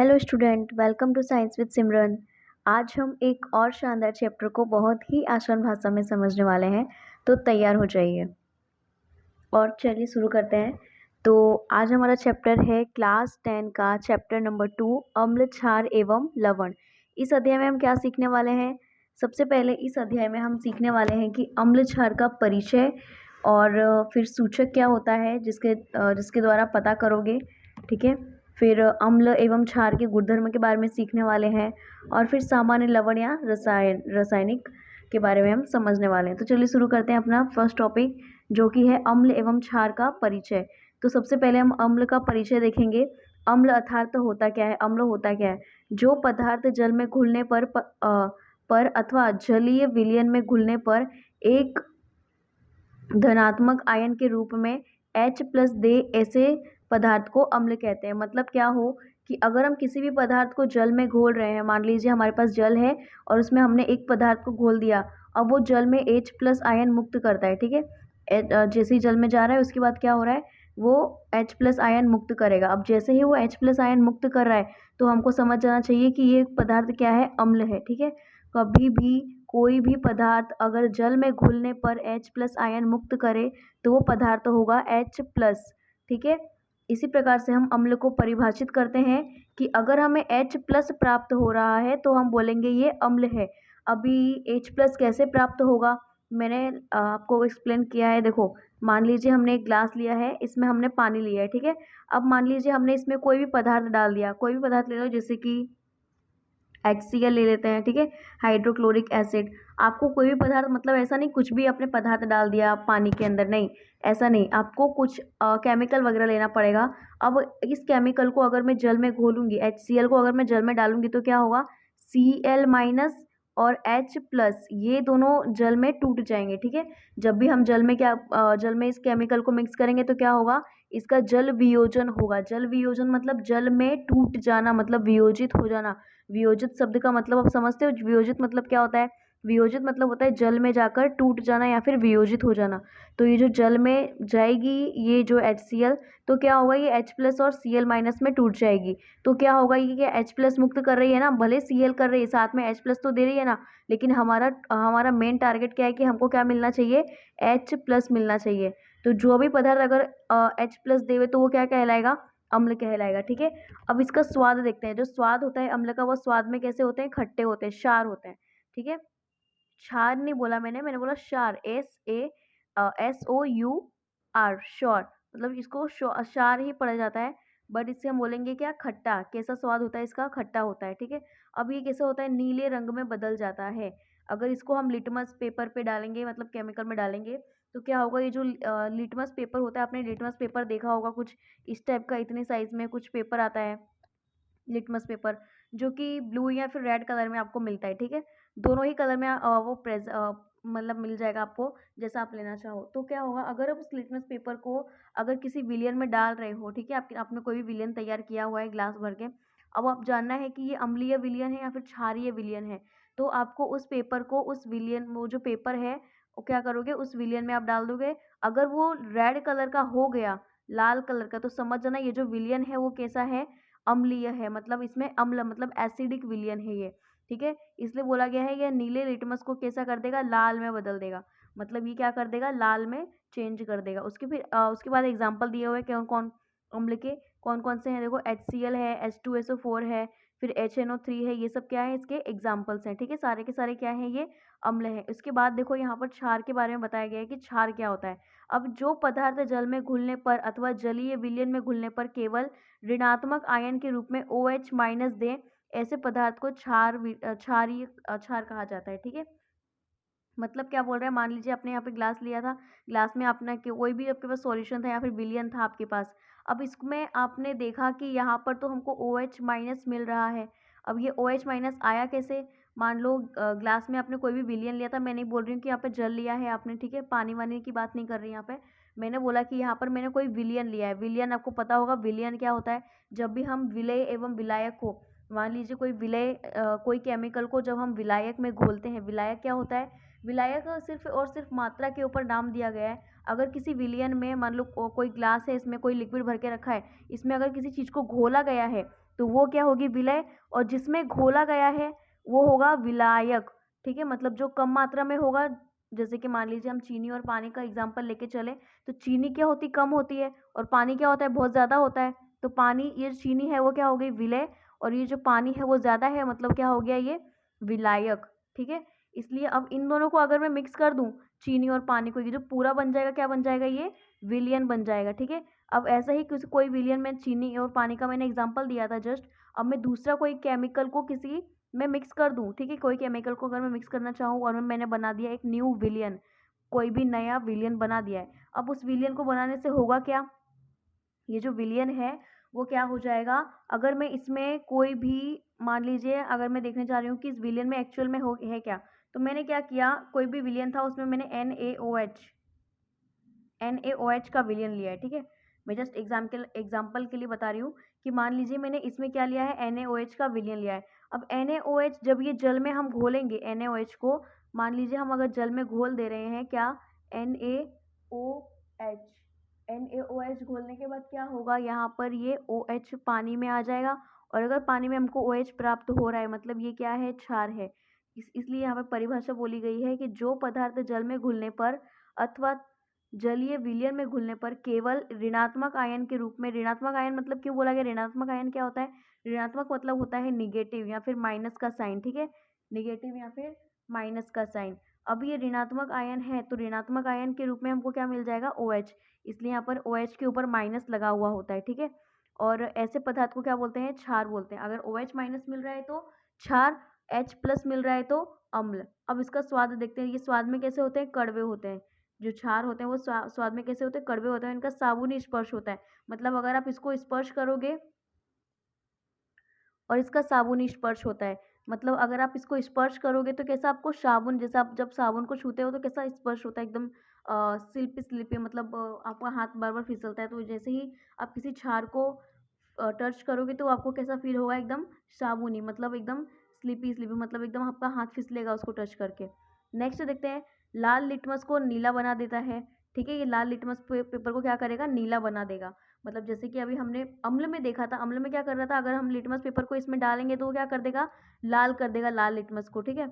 Hello student, welcome to science with Simran. आज हम एक और शानदार चैप्टर को बहुत ही आसान भाषा में समझने वाले हैं, तो तैयार हो जाइए और चलिए शुरू करते हैं। तो आज हमारा चैप्टर है क्लास 10 का चैप्टर नंबर 2, अम्ल, क्षार एवं लवण। इस अध्याय में हम क्या सीखने वाले हैं? सबसे पहले इस अध्याय में हम सीखने वाले हैं कि अम्ल क्षार का परिचय और फिर सूचक क्या होता है जिसके द्वारा पता करोगे। ठीक है। फिर अम्ल एवं क्षार के गुणधर्म के बारे में सीखने वाले हैं और फिर सामान्य लवण या रासायनिक के बारे में हम समझने वाले हैं। तो चलिए शुरू करते हैं अपना फर्स्ट टॉपिक, जो कि है अम्ल एवं क्षार का परिचय। तो सबसे पहले हम अम्ल का परिचय देखेंगे। अम्ल अर्थात होता क्या है? अम्ल होता क्या है? जो पदार्थ जल में घुलने पर अथवा जलीय विलयन में घुलने पर एक धनात्मक आयन के रूप में H+ दे, ऐसे पदार्थ को अम्ल कहते हैं। मतलब क्या हो कि अगर हम किसी भी पदार्थ को जल में घोल रहे हैं, मान लीजिए हमारे पास जल है और उसमें हमने एक पदार्थ को घोल दिया, अब वो जल में H+ आयन मुक्त करता है। ठीक है। जैसे ही जल में जा रहा है उसके बाद क्या हो रहा है, वो H+ आयन मुक्त करेगा। अब जैसे ही वो H+ आयन मुक्त कर रहा है तो हमको समझ जाना चाहिए कि ये पदार्थ क्या है, अम्ल है। ठीक है। कभी भी कोई भी पदार्थ अगर जल में घुलने पर H+ आयन मुक्त करे तो वो पदार्थ होगा H+। ठीक है। इसी प्रकार से हम अम्ल को परिभाषित करते हैं कि अगर हमें H+ प्राप्त हो रहा है तो हम बोलेंगे ये अम्ल है। अभी H+ कैसे प्राप्त होगा, मैंने आपको एक्सप्लेन किया है। देखो, मान लीजिए हमने एक ग्लास लिया है, इसमें हमने पानी लिया है। ठीक है। अब मान लीजिए हमने इसमें कोई भी पदार्थ डाल दिया, कोई भी पदार्थ ले लो, जैसे कि HCl ले लेते हैं। ठीक है, हाइड्रोक्लोरिक एसिड। आपको कोई भी पदार्थ, मतलब ऐसा नहीं कुछ भी आपने पदार्थ डाल दिया पानी के अंदर, नहीं, ऐसा नहीं। आपको कुछ केमिकल वगैरह लेना पड़ेगा। अब इस केमिकल को अगर मैं जल में घोलूंगी, HCl को अगर मैं जल में डालूंगी तो क्या होगा, Cl- और H+, ये दोनों जल में टूट जाएंगे। ठीक है। जब भी हम जल में इस केमिकल को मिक्स करेंगे तो क्या होगा, इसका जल वियोजन होगा। जल वियोजन मतलब जल में टूट जाना, मतलब वियोजित हो जाना। वियोजित शब्द का मतलब आप समझते हो? वियोजित मतलब क्या होता है? वियोजित मतलब होता है जल में जाकर टूट जाना या फिर वियोजित हो जाना। तो ये जो जल में जाएगी, ये जो HCl, तो क्या होगा, ये H+ और Cl- में टूट जाएगी। तो क्या होगा, ये H+ मुक्त कर रही है ना, भले Cl कर रही है, साथ में H+ तो दे रही है ना, लेकिन हमारा मेन टारगेट क्या है कि हमको क्या मिलना चाहिए, H+ मिलना चाहिए। तो जो भी पदार्थ अगर H+ देवे तो वो क्या कहलाएगा, अम्ल कहलाएगा। ठीक है। अब इसका स्वाद देखते हैं। जो स्वाद होता है अम्ल का, वो स्वाद में कैसे होते हैं, खट्टे होते हैं, क्षार होते हैं। ठीक है। क्षार नहीं बोला मैंने बोला क्षार, SASOUR, श्योर, मतलब इसको क्षार ही पढ़ा जाता है। बट इससे हम बोलेंगे क्या, खट्टा। कैसा स्वाद होता है इसका, खट्टा होता है। ठीक है। अब ये कैसे होता है, नीले रंग में बदल जाता है। अगर इसको हम लिटमस पेपर पे डालेंगे, मतलब केमिकल में डालेंगे, तो क्या होगा, ये जो लिटमस पेपर होता है, आपने लिटमस पेपर देखा होगा, कुछ इस टाइप का, इतने साइज में कुछ पेपर आता है लिटमस पेपर, जो कि ब्लू या फिर रेड कलर में आपको मिलता है। ठीक है। दोनों ही कलर में मतलब मिल जाएगा आपको, जैसा आप लेना चाहो। तो क्या होगा, अगर आप उस लिटमस पेपर को अगर किसी विलियन में डाल रहे हो, ठीक है, आपने कोई भी विलियन तैयार किया हुआ है ग्लास भर के, अब आप जानना है कि ये अम्लीय विलियन है या फिर क्षारीय विलियन है, तो आपको उस पेपर को, उस विलियन, वो जो पेपर है, वो क्या करोगे, उस विलियन में आप डाल दोगे। अगर वो रेड कलर का हो गया, लाल कलर का, तो समझ जाना ये जो विलियन है वो कैसा है, अम्लीय है। मतलब इसमें अम्ल मतलब एसिडिक विलियन है ये। ठीक है। इसलिए बोला गया है ये नीले लिटमस को कैसा कर देगा, लाल में बदल देगा। मतलब ये क्या कर देगा, लाल में चेंज कर देगा। उसके बाद एग्जाम्पल दिए हुए कौन कौन अम्ल के, कौन कौन से हैं, देखो HCl है, H2SO4 है, फिर HNO3 है, ये सब क्या है, इसके एग्जाम्पल्स हैं। ठीक है। सारे के सारे क्या है, ये अम्ल है। उसके बाद देखो यहाँ पर क्षार के बारे में बताया गया है कि क्षार क्या होता है। अब जो पदार्थ जल में घुलने पर अथवा जलीय विलयन में घुलने पर केवल ऋणात्मक आयन के रूप में OH- दें, ऐसे पदार्थ को क्षार कहा जाता है। ठीक है। मतलब क्या बोल रहे हैं, मान लीजिए आपने यहाँ पे ग्लास लिया था, ग्लास में आपने कोई भी आपके पास सॉल्यूशन था या फिर विलियन था आपके पास। अब इसमें आपने देखा कि यहाँ पर तो हमको OH- मिल रहा है। अब ये OH- आया कैसे, मान लो ग्लास में आपने कोई भी विलियन लिया था। मैं नहीं बोल रही हूँ कि यहाँ पे जल लिया है आपने, ठीक है, पानी वानी की बात नहीं कर रही यहाँ पे। मैंने बोला कि यहाँ पर मैंने कोई विलियन लिया है। विलियन आपको पता होगा, विलियन क्या होता है, जब भी हम विलय एवं विलायक को, मान लीजिए कोई केमिकल को जब हम विलायक में घोलते हैं, विलायक क्या होता है, विलायक सिर्फ और सिर्फ मात्रा के ऊपर नाम दिया गया है। अगर किसी विलियन में मान लो कोई ग्लास है, इसमें कोई लिक्विड भर के रखा है, इसमें अगर किसी चीज़ को घोला गया है, तो वो क्या होगी विलय, और जिसमें घोला गया है वो होगा विलायक। ठीक है, मतलब जो कम मात्रा में होगा, जैसे कि मान लीजिए हम चीनी और पानी का एग्जाम्पल लेके चले, तो चीनी क्या होती कम होती है और पानी क्या होता है बहुत ज़्यादा होता है। तो पानी, ये चीनी है वो क्या हो गई विलय, और ये जो पानी है वो ज़्यादा है, मतलब क्या हो गया ये विलायक। ठीक है, इसलिए अब इन दोनों को अगर मैं मिक्स कर दूं, चीनी और पानी को, ये जो पूरा बन जाएगा क्या बन जाएगा, ये विलियन बन जाएगा। ठीक है, अब ऐसा ही किसी कोई विलियन में चीनी और पानी का मैंने एग्जांपल दिया था जस्ट। अब मैं दूसरा कोई केमिकल को किसी में मिक्स कर दूं, ठीक है, कोई केमिकल को अगर मैं मिक्स करना चाहूँ और मैंने बना दिया एक न्यू विलियन, कोई भी नया विलियन बना दिया है। अब उस विलियन को बनाने से होगा क्या, ये जो विलियन है वो क्या हो जाएगा, अगर मैं इसमें कोई भी, मान लीजिए अगर मैं देखने जा रही हूँ कि इस विलियन में एक्चुअल में हो है क्या, तो मैंने क्या किया, कोई भी विलियन था उसमें मैंने NaOH का विलियन लिया है। ठीक है, मैं जस्ट एग्जाम्पल के लिए बता रही हूँ कि मान लीजिए मैंने इसमें क्या लिया है, NaOH का विलियन लिया है। अब NaOH जब ये जल में हम घोलेंगे NaOH को, मान लीजिए हम अगर जल में घोल दे रहे हैं क्या, NaOH, NaOH घोलने के बाद क्या होगा, यहाँ पर ये OH पानी में आ जाएगा, और अगर पानी में हमको OH प्राप्त हो रहा है मतलब ये क्या है, क्षार है। इसलिए यहाँ पर परिभाषा बोली गई है कि जो पदार्थ जल में घुलने पर अथवा जलीय विलयन में घुलने पर केवल ऋणात्मक आयन के रूप में, ऋणात्मक आयन मतलब क्यों बोला गया, ऋणात्मक आयन क्या होता है, ऋणात्मक मतलब होता है निगेटिव या फिर माइनस का साइन। ठीक है, निगेटिव या फिर माइनस का साइन। अब ये ऋणात्मक आयन है तो ऋणात्मक आयन के रूप में हमको क्या मिल जाएगा, OH, इसलिए यहाँ पर OH के ऊपर माइनस लगा हुआ होता है। ठीक है, और ऐसे पदार्थ को क्या बोलते हैं, क्षार बोलते हैं। अगर OH माइनस मिल रहा है तो क्षार, H प्लस मिल रहा है तो अम्ल। अब इसका स्वाद देखते हैं, ये स्वाद में कैसे होते हैं, कड़वे होते हैं। जो क्षार होते हैं वो स्वाद में कैसे होते हैं, कड़वे होते हैं, इनका साबुनी स्पर्श होता है। मतलब अगर आप इसको स्पर्श करोगे और इसका साबुनी स्पर्श होता है, मतलब अगर आप इसको स्पर्श करोगे तो कैसा आपको साबुन, जैसा आप जब साबुन को छूते हो तो कैसा स्पर्श होता है, एकदम स्लिपी स्लिपी, मतलब आपका हाथ बार बार फिसलता है। तो जैसे ही आप किसी क्षार को टच करोगे तो आपको कैसा फील होगा, एकदम साबुनी, मतलब एकदम स्लिपी स्लिपी, मतलब एकदम आपका हाथ फिसलेगा उसको टच करके। नेक्स्ट देखते हैं, लाल लिटमस को नीला बना देता है। ठीक है, ये लाल लिटमस पेपर को क्या करेगा, नीला बना देगा। मतलब जैसे कि अभी हमने अम्ल में देखा था, अम्ल में क्या कर रहा था, अगर हम लिटमस पेपर को इसमें डालेंगे तो वो क्या कर देगा, लाल कर देगा लाल लिटमस को। ठीक है,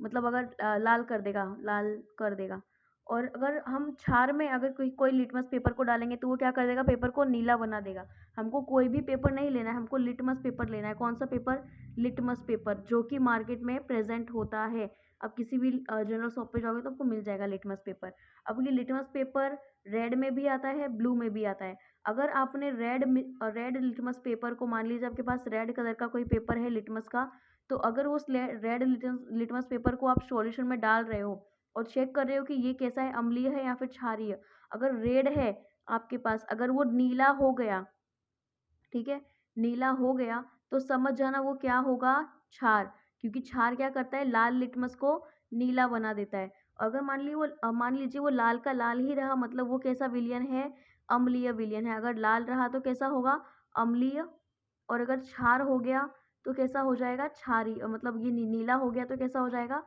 मतलब अगर लाल कर देगा, लाल कर देगा। और अगर हम क्षार में अगर कोई कोई लिटमस पेपर को डालेंगे तो वो क्या कर देगा, पेपर को नीला बना देगा। हमको कोई भी पेपर नहीं लेना है, हमको लिटमस पेपर लेना है। कौन सा पेपर, लिटमस पेपर, जो कि मार्केट में प्रेजेंट होता है। अब किसी भी जनरल शॉप पे जाओगे तो आपको मिल जाएगा लिटमस पेपर। अब ये लिटमस पेपर रेड में भी आता है, ब्लू में भी आता है। अगर आपने रेड लिटमस पेपर को, मान लीजिए आपके पास रेड कलर का कोई पेपर है लिटमस का, तो अगर उस रेड लिटमस पेपर को आप सॉल्यूशन में डाल रहे हो और चेक कर रहे हो कि ये कैसा है, अम्लीय है या फिर क्षारीय, अगर रेड है आपके पास, अगर वो नीला हो गया, ठीक है, नीला हो गया, तो समझ जाना वो क्या होगा, क्षार। क्योंकि क्षार क्या करता है, लाल लिटमस को नीला बना देता है। अगर मान लीजिए वो लाल का लाल ही रहा, मतलब वो कैसा विलयन है, अम्लीय विलयन है। अगर लाल रहा तो कैसा होगा, अम्लीय। और अगर क्षार हो गया तो कैसा हो जाएगा, क्षारीय। मतलब ये नीला हो गया तो कैसा हो जाएगा,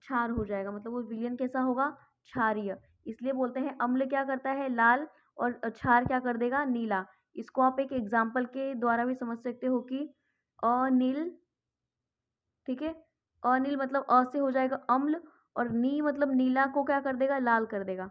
क्षार हो जाएगा, मतलब वो विलयन कैसा होगा, क्षारीय। इसलिए बोलते हैं अम्ल क्या करता है, लाल, और क्षार क्या कर देगा, नीला। इसको आप एक एग्जाम्पल के द्वारा भी समझ सकते हो कि अनिल, ठीक है, अनिल मतलब अ से हो जाएगा अम्ल, और नी मतलब नीला को क्या कर देगा, लाल कर देगा।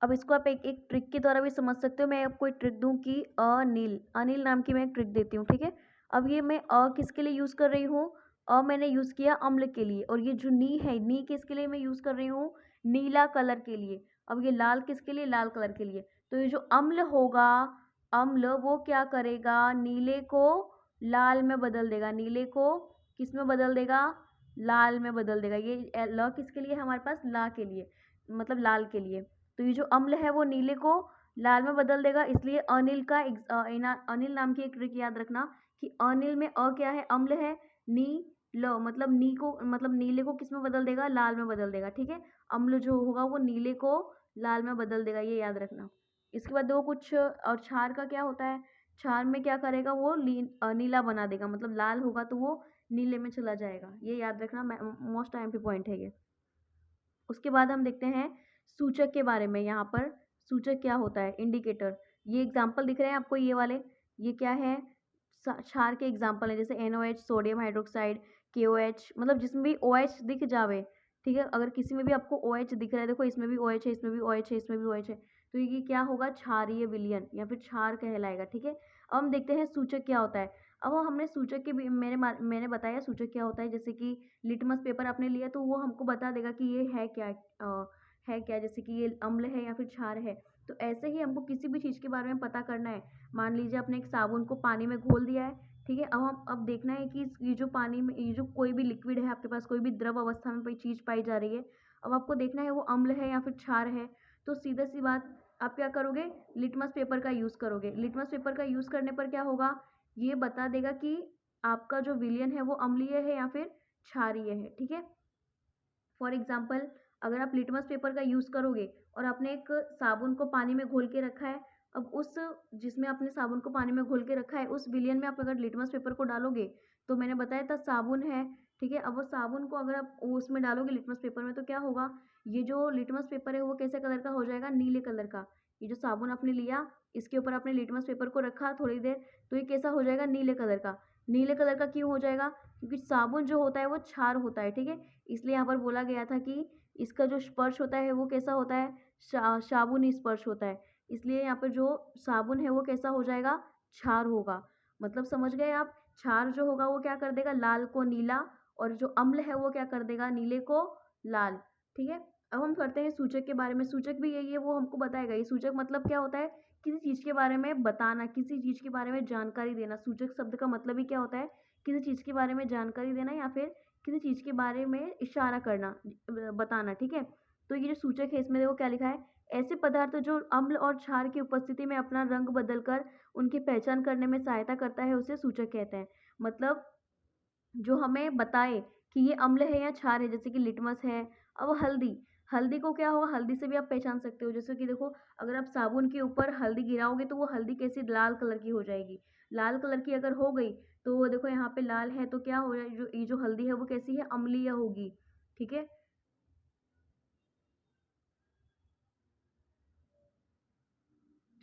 अब इसको आप एक एक ट्रिक के द्वारा भी समझ सकते हो। मैं आपको एक ट्रिक दूं कि अनिल, अनिल नाम की मैं एक ट्रिक देती हूँ। ठीक है, अब ये मैं किसके लिए यूज़ कर रही हूँ, मैंने यूज़ किया अम्ल के लिए, और ये जो नी है, नी किसके लिए मैं यूज़ कर रही हूँ, नीला कलर के लिए। अब ये लाल किसके लिए, लाल कलर के लिए। तो ये जो अम्ल होगा, अम्ल वो क्या करेगा, नीले को लाल में बदल देगा, नीले को किस में बदल देगा, लाल में बदल देगा। ये ल किसके लिए है हमारे पास, ला के लिए, मतलब लाल के लिए। तो ये जो अम्ल है वो नीले को लाल में बदल देगा। इसलिए अनिल नाम की एक ट्रिक याद रखना कि अनिल में क्या है, अम्ल है, नी ल, मतलब नी को, मतलब नीले को किस में बदल देगा, लाल में बदल देगा। ठीक है, अम्ल जो होगा वो नीले को लाल में बदल देगा, ये याद रखना। इसके बाद दो कुछ, और क्षार का क्या होता है, क्षार में क्या करेगा वो नीला बना देगा, मतलब लाल होगा तो वो नीले में चला जाएगा। ये याद रखना, मोस्ट टाइम पे पॉइंट है ये। उसके बाद हम देखते हैं सूचक के बारे में। यहाँ पर सूचक क्या होता है, इंडिकेटर। ये एग्जाम्पल दिख रहे हैं आपको, ये वाले, ये क्या है, क्षार के एग्जाम्पल है, जैसे NOH, सोडियम हाइड्रोक्साइड, KOH, मतलब जिसमें भी OH दिख जावे, ठीक है। अगर किसी में भी आपको OH दिख रहा है, देखो इसमें भी OH है, इसमें भी OH है, इसमें भी OH है, तो ये क्या होगा, क्षारीय विलयन या फिर क्षार कहलाएगा, ठीक है। अब हम देखते हैं सूचक क्या होता है। अब वो हमने सूचक के भी मैंने बताया सूचक क्या होता है, जैसे कि लिटमस पेपर आपने लिया तो वो हमको बता देगा कि ये है क्या, है क्या, जैसे कि ये अम्ल है या फिर क्षार है। तो ऐसे ही हमको किसी भी चीज़ के बारे में पता करना है। मान लीजिए आपने एक साबुन को पानी में घोल दिया है, ठीक है। अब देखना है कि ये जो पानी में, ये जो कोई भी लिक्विड है आपके पास, कोई भी द्रव अवस्था में कोई चीज़ पाई जा रही है, अब आपको देखना है वो अम्ल है या फिर क्षार है। तो सीधा सी बात, आप क्या करोगे, लिटमस पेपर का यूज़ करोगे। लिटमस पेपर का यूज़ करने पर क्या होगा, ये बता देगा कि आपका जो विलयन है वो अम्लीय है या फिर क्षारीय है, ठीक है। फॉर एग्जाम्पल, अगर आप लिटमस पेपर का यूज़ करोगे और आपने एक साबुन को पानी में घोल के रखा है, अब उस, जिसमें आपने साबुन को पानी में घोल के रखा है, उस विलियन में आप अगर लिटमस पेपर को डालोगे, तो मैंने बताया था साबुन है, ठीक है। अब वो साबुन को अगर आप उसमें डालोगे लिटमस पेपर में, तो क्या होगा, ये जो लिटमस पेपर है वो कैसे कलर का हो जाएगा, नीले कलर का। ये जो साबुन आपने लिया, इसके ऊपर आपने लिटमस पेपर को रखा थोड़ी देर, तो ये कैसा हो जाएगा, नीले कलर का। नीले कलर का क्यों हो जाएगा, क्योंकि साबुन जो होता है वो क्षार होता है, ठीक है। इसलिए यहाँ पर बोला गया था कि इसका जो स्पर्श होता है वो कैसा होता है, साबुनी स्पर्श होता है। इसलिए यहाँ पर जो साबुन है वो कैसा हो जाएगा, क्षार होगा। मतलब समझ गए आप, क्षार जो होगा वो क्या कर देगा, लाल को नीला, और जो अम्ल है वो क्या कर देगा, नीले को लाल, ठीक है। अब हम करते हैं सूचक के बारे में। सूचक भी यही है, वो हमको बताएगा। ये सूचक मतलब क्या होता है, किसी चीज़ के बारे में बताना, किसी चीज़ के बारे में जानकारी देना। सूचक शब्द का मतलब ही क्या होता है, किसी चीज़ के बारे में जानकारी देना या फिर किसी चीज़ के बारे में इशारा करना, बताना, ठीक है। तो ये जो सूचक है इसमें देखो क्या लिखा है, ऐसे पदार्थ जो अम्ल और क्षार की उपस्थिति में अपना रंग बदलकर उनकी पहचान करने में सहायता करता है, उसे सूचक कहते हैं। मतलब जो हमें बताए कि ये अम्ल है या क्षार है, जैसे कि लिटमस है। अब हल्दी, हल्दी को क्या होगा, हल्दी से भी आप पहचान सकते हो, जैसे कि देखो, अगर आप साबुन के ऊपर हल्दी गिराओगे तो वो हल्दी कैसी, लाल कलर की हो जाएगी। लाल कलर की अगर हो गई तो वो देखो यहाँ पे लाल है, तो क्या हो जाए, जो ये जो हल्दी है वो कैसी है, अम्लीय होगी, ठीक है।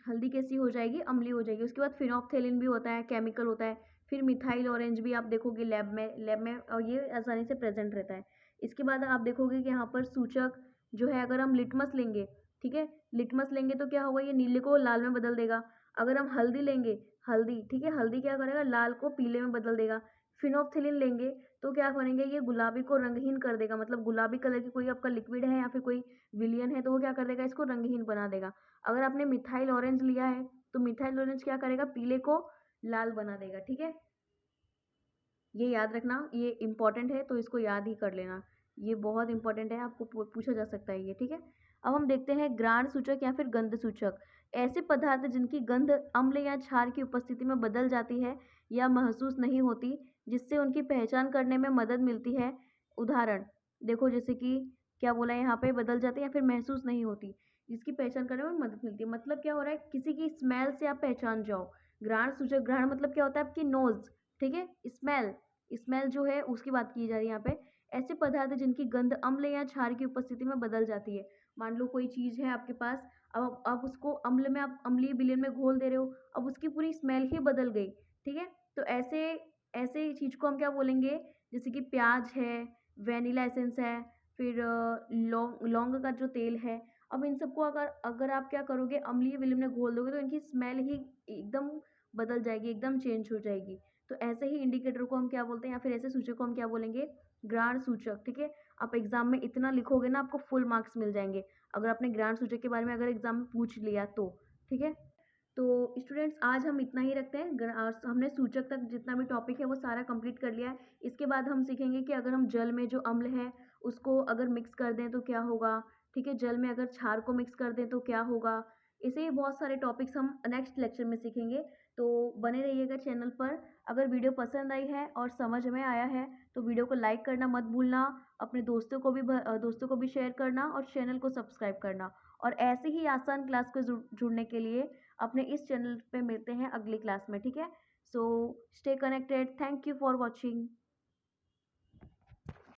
हल्दी कैसी हो जाएगी, अम्लीय हो जाएगी। उसके बाद फिनोप्थेलिन भी होता है, केमिकल होता है। फिर मिथाइल ऑरेंज भी आप देखोगे लैब में और ये आसानी से प्रेजेंट रहता है। इसके बाद आप देखोगे कि यहाँ पर सूचक जो है, अगर हम लिटमस लेंगे, ठीक है, लिटमस लेंगे तो क्या होगा, ये नीले को लाल में बदल देगा। अगर हम हल्दी लेंगे, हल्दी, ठीक है, हल्दी क्या करेगा, लाल को पीले में बदल देगा। फिनोप्थेलिन लेंगे तो क्या करेंगे, ये गुलाबी को रंगहीन कर देगा, मतलब गुलाबी कलर की कोई आपका लिक्विड है या फिर कोई विलियन है तो वो क्या कर देगा, इसको रंगहीन बना देगा। अगर आपने मिथाइल ऑरेंज लिया है तो मिथाइल ऑरेंज क्या करेगा, पीले को लाल बना देगा, ठीक है। ये याद रखना, ये इंपॉर्टेंट है तो इसको याद ही कर लेना। ये बहुत इंपॉर्टेंट है, आपको पूछा जा सकता है ये, ठीक है। अब हम देखते हैं ग्राण सूचक या फिर गंध सूचक। ऐसे पदार्थ जिनकी गंध अम्ल या क्षार की उपस्थिति में बदल जाती है या महसूस नहीं होती, जिससे उनकी पहचान करने में मदद मिलती है। उदाहरण देखो, जैसे कि क्या बोला है यहाँ पे, बदल जाती है या फिर महसूस नहीं होती, जिसकी पहचान करने में मदद मिलती है। मतलब क्या हो रहा है, किसी की स्मेल से आप पहचान जाओ। ग्राण सूचक, ग्रहण मतलब क्या होता है, आपकी नोज, ठीक है, स्मेल, स्मेल जो है उसकी बात की जा रही है यहाँ पे। ऐसे पदार्थ जिनकी गंध अम्ल या क्षार की उपस्थिति में बदल जाती है। मान लो कोई चीज़ है आपके पास, अब आप उसको अम्ल में, आप अम्लीय विलयन में घोल दे रहे हो, अब उसकी पूरी स्मेल ही बदल गई, ठीक है। तो ऐसे ऐसे चीज़ को हम क्या बोलेंगे, जैसे कि प्याज है, वेनिला एसेंस है, फिर लौंग, लौंग का जो तेल है। अब इन सबको अगर अगर आप क्या करोगे, अम्लीय विलयन में घोल दोगे तो इनकी स्मेल ही एकदम बदल जाएगी, एकदम चेंज हो जाएगी। तो ऐसे ही इंडिकेटर को हम क्या बोलते हैं, या फिर ऐसे सूचक को हम क्या बोलेंगे, ग्राण सूचक, ठीक है। आप एग्जाम में इतना लिखोगे ना, आपको फुल मार्क्स मिल जाएंगे अगर आपने ग्राण सूचक के बारे में अगर एग्जाम में पूछ लिया तो, ठीक है। तो स्टूडेंट्स, आज हम इतना ही रखते हैं। हमने सूचक तक जितना भी टॉपिक है वो सारा कंप्लीट कर लिया है। इसके बाद हम सीखेंगे कि अगर हम जल में जो अम्ल है उसको अगर मिक्स कर दें तो क्या होगा, ठीक है। जल में अगर क्षार को मिक्स कर दें तो क्या होगा। ऐसे ही बहुत सारे टॉपिक्स हम नेक्स्ट लेक्चर में सीखेंगे। तो बने रहिएगा चैनल पर। अगर वीडियो पसंद आई है और समझ में आया है तो वीडियो को लाइक करना मत भूलना, अपने दोस्तों को भी शेयर करना और चैनल को सब्सक्राइब करना। और ऐसे ही आसान क्लास को जुड़ने के लिए अपने इस चैनल पे मिलते हैं अगली क्लास में, ठीक है। So stay connected, thank you for watching.